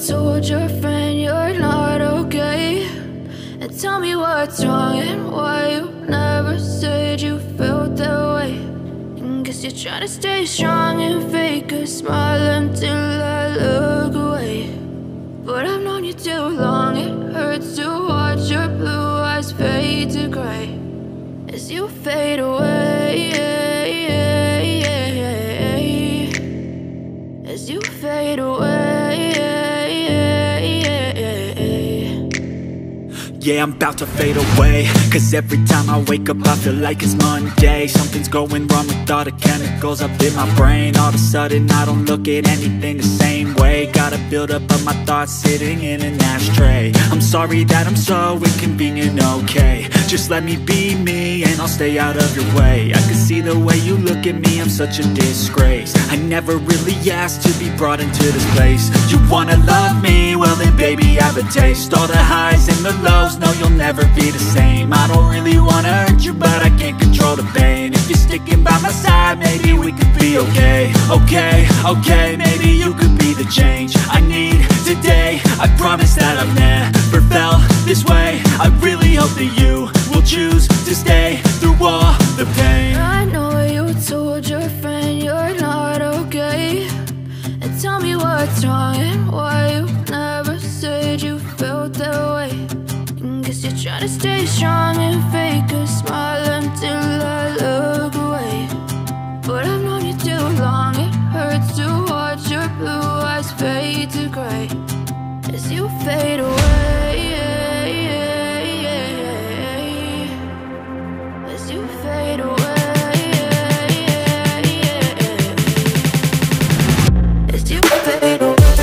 told your friend you're not okay, and tell me what's wrong and why you never said you felt that way. And guess you're trying to stay strong and fake a smile until I look away. But I've known you too long, it hurts to watch your blue eyes fade to gray as you fade away, as you fade away. Yeah, I'm about to fade away, cause every time I wake up I feel like it's Monday. Something's going wrong with all the chemicals up in my brain. All of a sudden I don't look at anything the same way. Gotta build up of my thoughts sitting in an ashtray. I'm sorry that I'm so inconvenient, okay. Just let me be me and I'll stay out of your way. I can see the way you look at me, I'm such a disgrace. I never really asked to be brought into this place. You wanna love me? Well then baby I have a taste. All the highs and the lows, no you'll never be the same. I don't really wanna hurt you but I can't control the pain. If you're sticking by my side maybe we could be okay. Okay, maybe you could be the change I need today. I promise that I've never felt this way. I really hope that you will choose to stay through all the pain. I know you told your friend you're not okay, and tell me what's wrong and why you never said you felt that way. And guess you're trying to stay strong and fake a smile until I look away. But I've known you too long, it hurts to watch your blue eyes fade to gray as you fade away, as you fade away, as you fade away.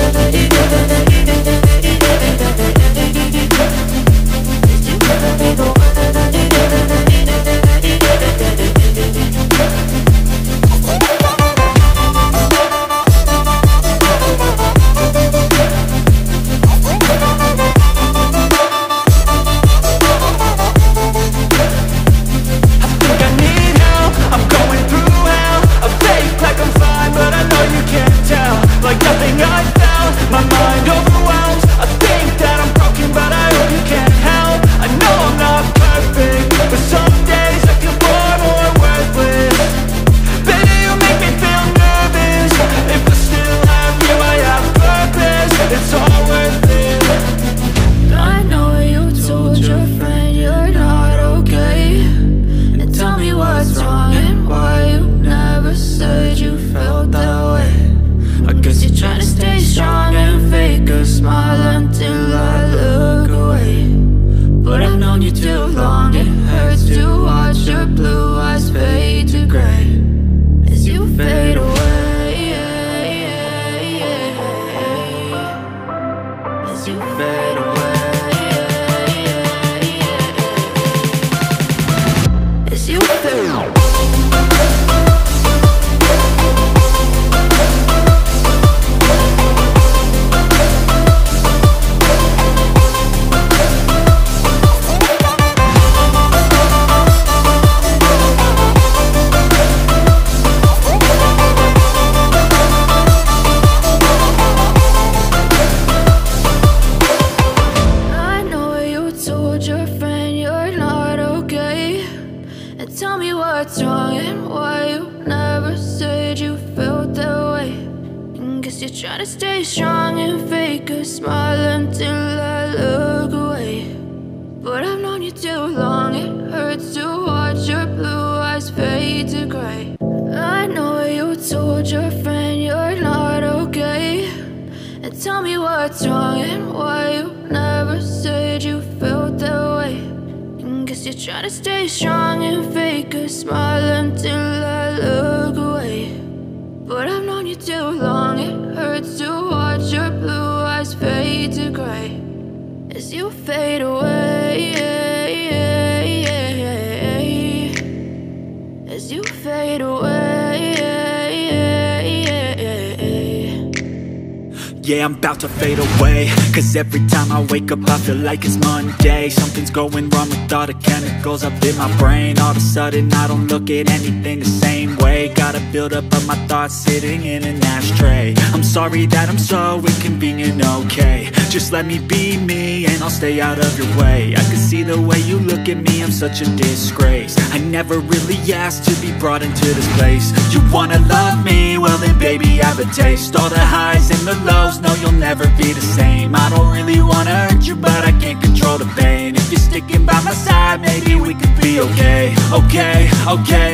Yeah, I'm about to fade away, cause every time I wake up I feel like it's Monday. Something's going wrong with all the chemicals up in my brain. All of a sudden I don't look at anything the same way. Gotta build up of my thoughts sitting in an ashtray. I'm sorry that I'm so inconvenient, okay. Just let me be me and I'll stay out of your way. I can see the way you look at me, I'm such a disgrace. I never really asked to be brought into this place. You wanna love me? Well then baby I have a taste. All the highs and the lows, no you'll never be the same. I don't really wanna hurt you but I can't control the pain. If you're sticking by my side, maybe we could be okay. Okay,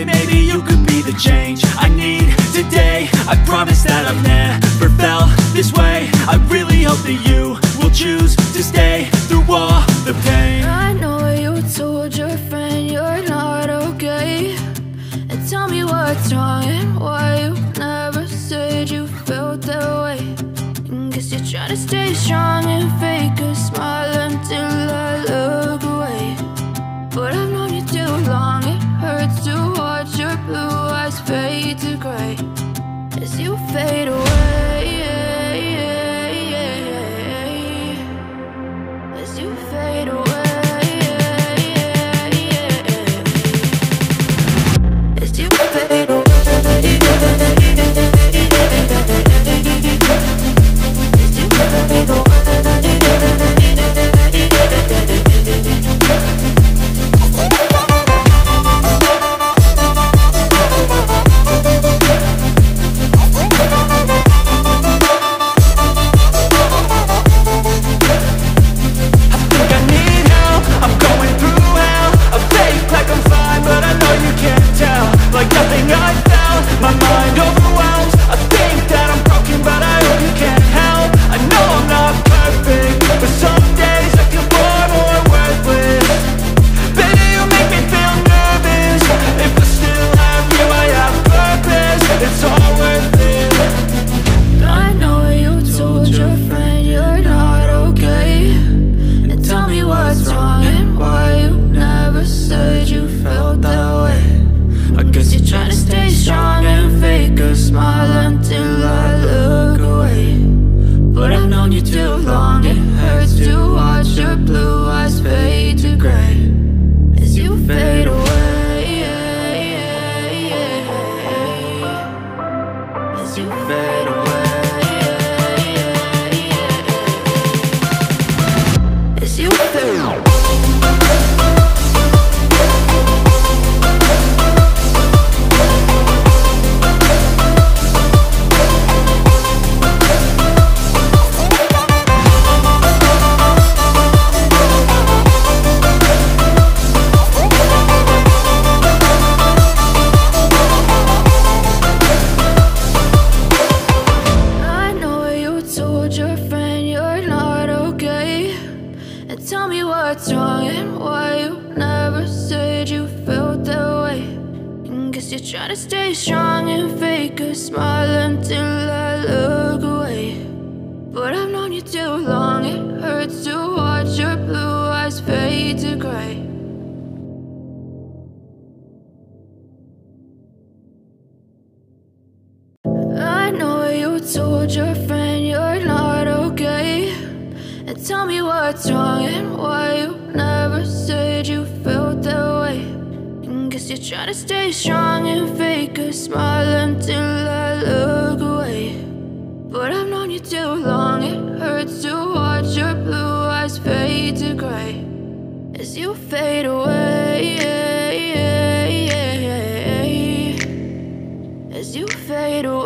maybe you could be the change I need today. I promise that I've never felt this way. I really hope that you will choose to stay through all the pain. I know you told your friend you're not okay, and tell me what's wrong and why you never said you felt that way. Guess you're trying to stay strong and fake a smile until I look away. But I've known you too long, it hurts to watch your blue eyes fade to gray as you fade away. As you fade away. As you fade away.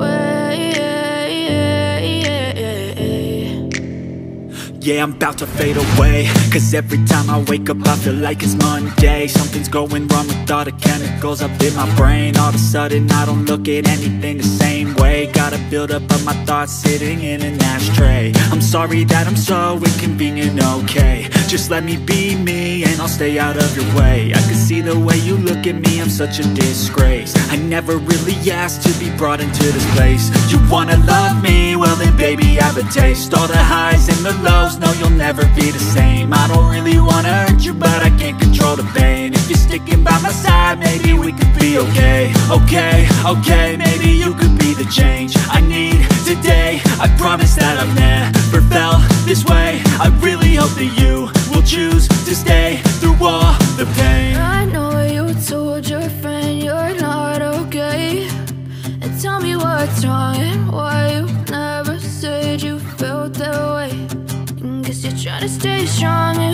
Yeah, I'm about to fade away, cause every time I wake up I feel like it's Monday. Something's going wrong with all the chemicals up in my brain. All of a sudden I don't look at anything the same way. Gotta build up of my thoughts sitting in an ashtray. I'm sorry that I'm so inconvenient, okay. Just let me be me and I'll stay out of your way. I can see the way you look at me, I'm such a disgrace. I never really asked to be brought into this place. You wanna love me? Well then baby I have a taste. All the highs and the lows, just know you'll never be the same. I don't really wanna hurt you, but I can't control the pain. If you're sticking by my side, maybe we could be okay. Okay, okay, maybe you could be the change I need today. I promise that I've never felt this way. I really hope that you will choose to stay through all the pain. I know you told your friend you're not okay, and tell me what's wrong and why you never said you felt that way. Guess you're trying to stay strong and